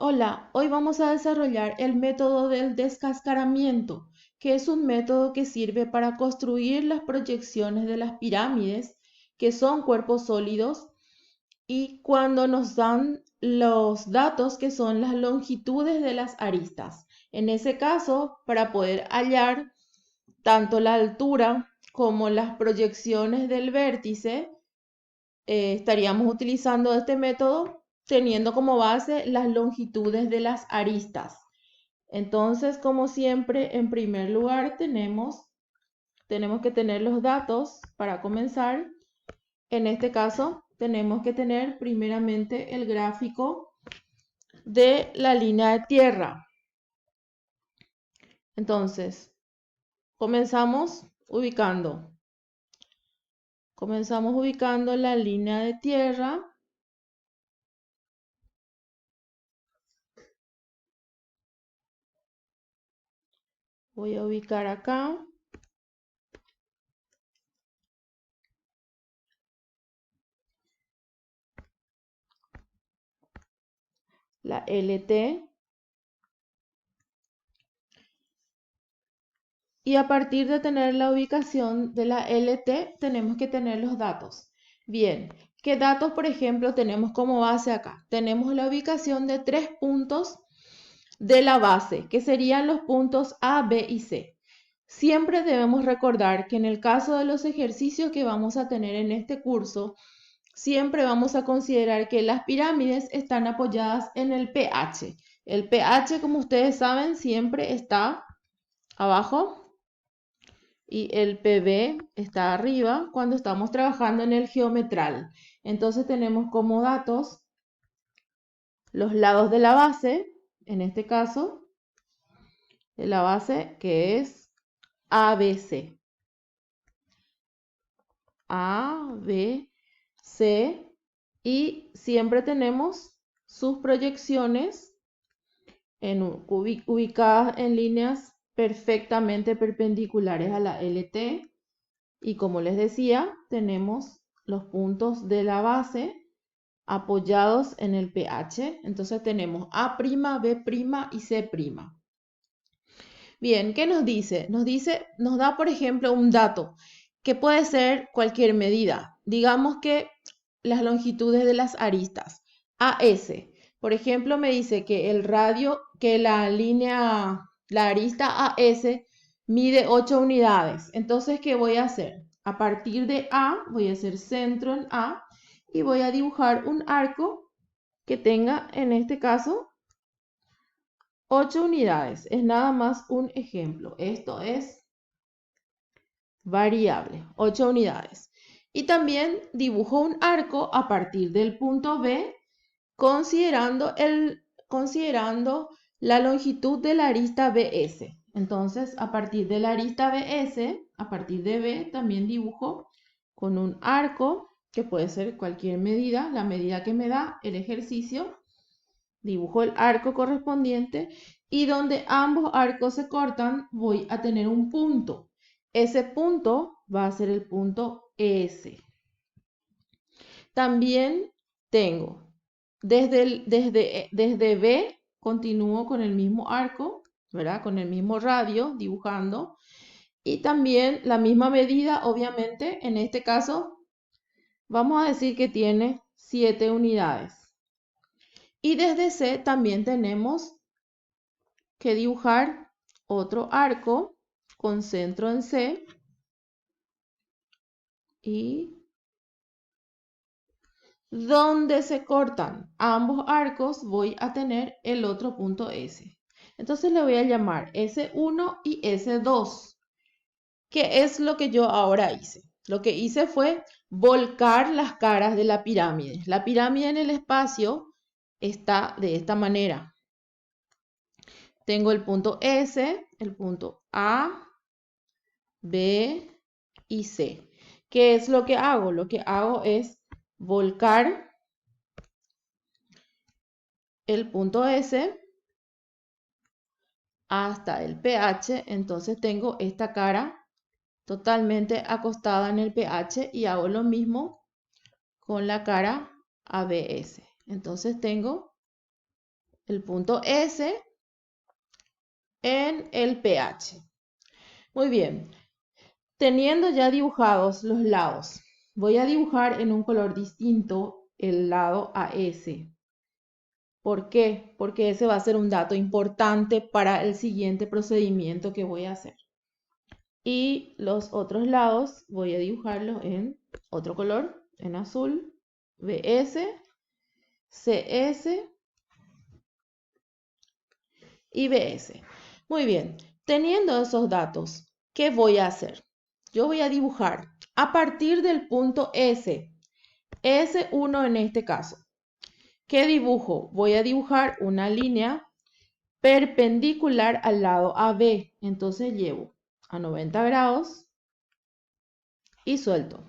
Hola, hoy vamos a desarrollar el método del descascaramiento, que es un método que sirve para construir las proyecciones de las pirámides, que son cuerpos sólidos, y cuando nos dan los datos que son las longitudes de las aristas. En ese caso, para poder hallar tanto la altura como las proyecciones del vértice, estaríamos utilizando este método teniendo como base las longitudes de las aristas. Entonces, como siempre, en primer lugar tenemos que tener los datos para comenzar. En este caso, tenemos que tener primeramente el gráfico de la línea de tierra. Entonces, comenzamos ubicando. Comenzamos ubicando la línea de tierra. Voy a ubicar acá. La LT. Y a partir de tener la ubicación de la LT, tenemos que tener los datos. Bien, ¿qué datos, por ejemplo, tenemos como base acá? Tenemos la ubicación de 3 puntos de la base, que serían los puntos A, B y C. Siempre debemos recordar que en el caso de los ejercicios que vamos a tener en este curso, siempre vamos a considerar que las pirámides están apoyadas en el pH. El pH, como ustedes saben, siempre está abajo y el PB está arriba cuando estamos trabajando en el geometral. Entonces tenemos como datos los lados de la base, en este caso, de la base que es ABC. A, B, C. Y siempre tenemos sus proyecciones ubicadas en líneas perfectamente perpendiculares a la LT. Y como les decía, tenemos los puntos de la base apoyados en el pH. Entonces tenemos A', B' y C'. Bien, ¿qué nos dice? Nos da, por ejemplo, un dato que puede ser cualquier medida. Digamos que las longitudes de las aristas. AS, por ejemplo, me dice que el radio, que la arista AS mide 8 unidades. Entonces, ¿qué voy a hacer? A partir de A, voy a hacer centro en A y voy a dibujar un arco que tenga, en este caso, 8 unidades. Es nada más un ejemplo. Esto es variable, 8 unidades. Y también dibujo un arco a partir del punto B, considerando la longitud de la arista BS. Entonces, a partir de la arista BS, a partir de B, también dibujo con un arco, que puede ser cualquier medida, la medida que me da el ejercicio. Dibujo el arco correspondiente y donde ambos arcos se cortan voy a tener un punto. Ese punto va a ser el punto S. También tengo desde B, continúo con el mismo arco, ¿verdad? Con el mismo radio, dibujando. Y también la misma medida, obviamente, en este caso, vamos a decir que tiene 7 unidades. Y desde C también tenemos que dibujar otro arco con centro en C y donde se cortan ambos arcos voy a tener el otro punto S. Entonces le voy a llamar S1 y S2. ¿Qué es lo que yo ahora hice? Lo que hice fue volcar las caras de la pirámide. La pirámide en el espacio está de esta manera. Tengo el punto S, el punto A, B y C. ¿Qué es lo que hago? Lo que hago es volcar el punto S hasta el pH. Entonces tengo esta cara totalmente acostada en el pH y hago lo mismo con la cara ABS. Entonces tengo el punto S en el pH. Muy bien, teniendo ya dibujados los lados, voy a dibujar en un color distinto el lado AS. ¿Por qué? Porque ese va a ser un dato importante para el siguiente procedimiento que voy a hacer. Y los otros lados voy a dibujarlos en otro color, en azul, BS, CS y BS. Muy bien, teniendo esos datos, ¿qué voy a hacer? Yo voy a dibujar a partir del punto S, S1 en este caso. ¿Qué dibujo? Voy a dibujar una línea perpendicular al lado AB. Entonces llevo a 90 grados y suelto.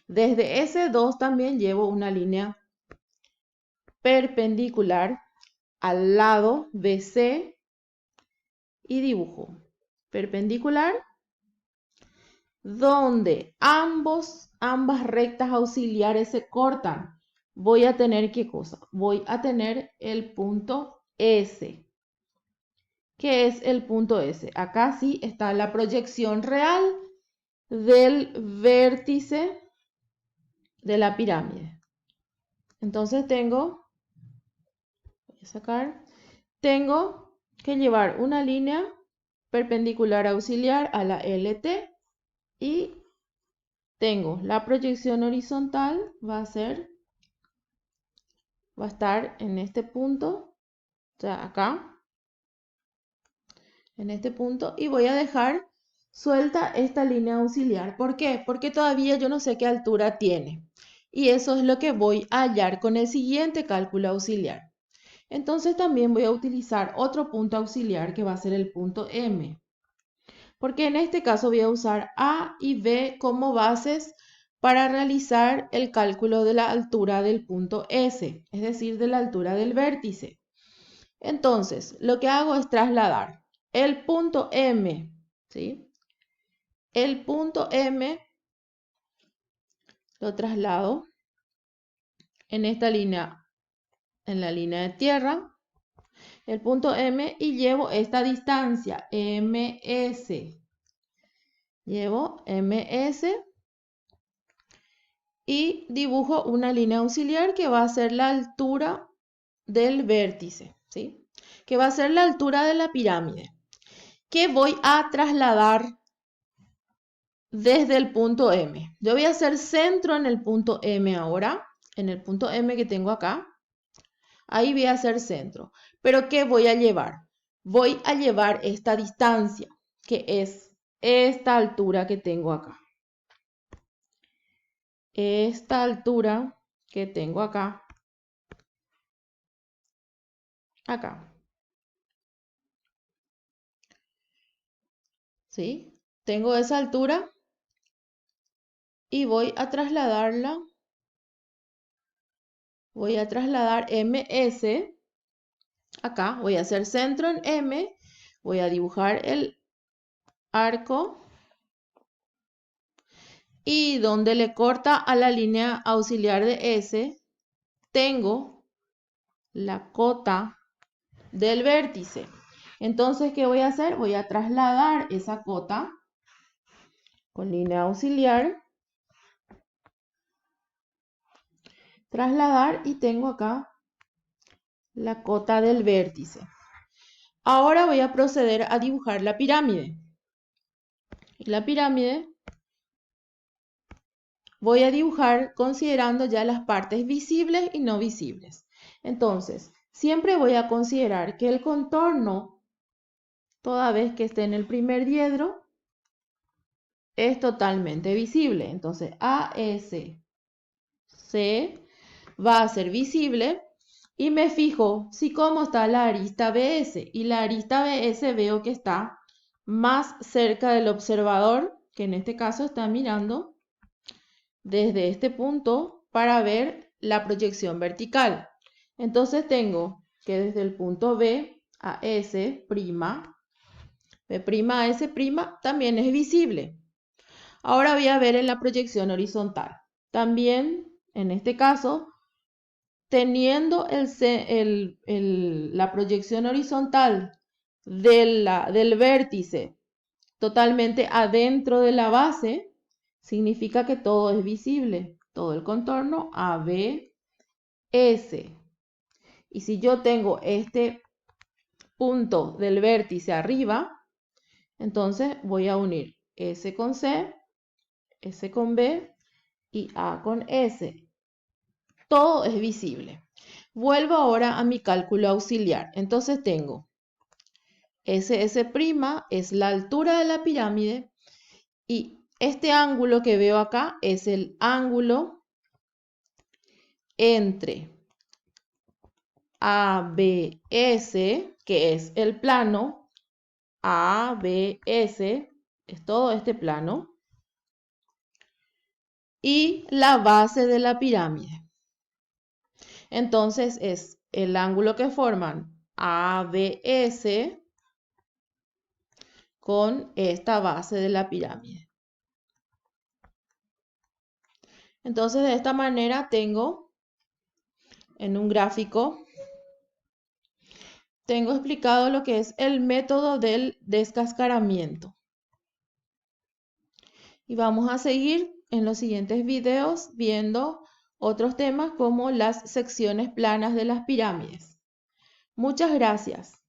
Desde S2 también llevo una línea perpendicular al lado BC y dibujo perpendicular donde ambas rectas auxiliares se cortan. Voy a tener ¿qué cosa? Voy a tener el punto S. ¿Qué es el punto S? Acá sí está la proyección real del vértice de la pirámide. Entonces tengo que llevar una línea perpendicular auxiliar a la LT y tengo la proyección horizontal, va a estar en este punto, o sea, acá, en este punto, y voy a dejar suelta esta línea auxiliar. ¿Por qué? Porque todavía yo no sé qué altura tiene. Y eso es lo que voy a hallar con el siguiente cálculo auxiliar. Entonces también voy a utilizar otro punto auxiliar que va a ser el punto M. Porque en este caso voy a usar A y B como bases para realizar el cálculo de la altura del punto S, es decir, de la altura del vértice. Entonces, lo que hago es trasladar el punto M, ¿sí? El punto M lo traslado en esta línea, en la línea de tierra, el punto M, y llevo esta distancia, MS. Llevo MS y dibujo una línea auxiliar que va a ser la altura del vértice, ¿sí? Que va a ser la altura de la pirámide, que voy a trasladar desde el punto M. Yo voy a hacer centro en el punto M ahora, en el punto M que tengo acá. Ahí voy a hacer centro. ¿Pero qué voy a llevar? Voy a llevar esta distancia, que es esta altura que tengo acá. Esta altura que tengo acá. Acá. ¿Sí? Tengo esa altura y voy a trasladarla. Voy a trasladar MS. Acá voy a hacer centro en M. Voy a dibujar el arco. Y donde le corta a la línea auxiliar de S, tengo la cota del vértice. Entonces, ¿qué voy a hacer? Voy a trasladar esa cota con línea auxiliar. Trasladar y tengo acá la cota del vértice. Ahora voy a proceder a dibujar la pirámide. Y la pirámide voy a dibujar considerando ya las partes visibles y no visibles. Entonces, siempre voy a considerar que el contorno, toda vez que esté en el primer diedro, es totalmente visible. Entonces, ASC va a ser visible y me fijo si cómo está la arista BS. Y la arista BS veo que está más cerca del observador, que en este caso está mirando desde este punto para ver la proyección vertical. Entonces tengo que desde el punto B a S', B' a S' también es visible. Ahora voy a ver en la proyección horizontal. También, en este caso, teniendo la proyección horizontal del vértice totalmente adentro de la base, significa que todo es visible, todo el contorno ABS. Y si yo tengo este punto del vértice arriba, entonces voy a unir S con C, S con B y A con S. Todo es visible. Vuelvo ahora a mi cálculo auxiliar. Entonces tengo SS' es la altura de la pirámide y este ángulo que veo acá es el ángulo entre ABS, que es el plano, ABS, es todo este plano, y la base de la pirámide. Entonces es el ángulo que forman ABS con esta base de la pirámide. Entonces de esta manera tengo en un gráfico, tengo explicado lo que es el método del descascaramiento. Y vamos a seguir en los siguientes videos viendo otros temas como las secciones planas de las pirámides. Muchas gracias.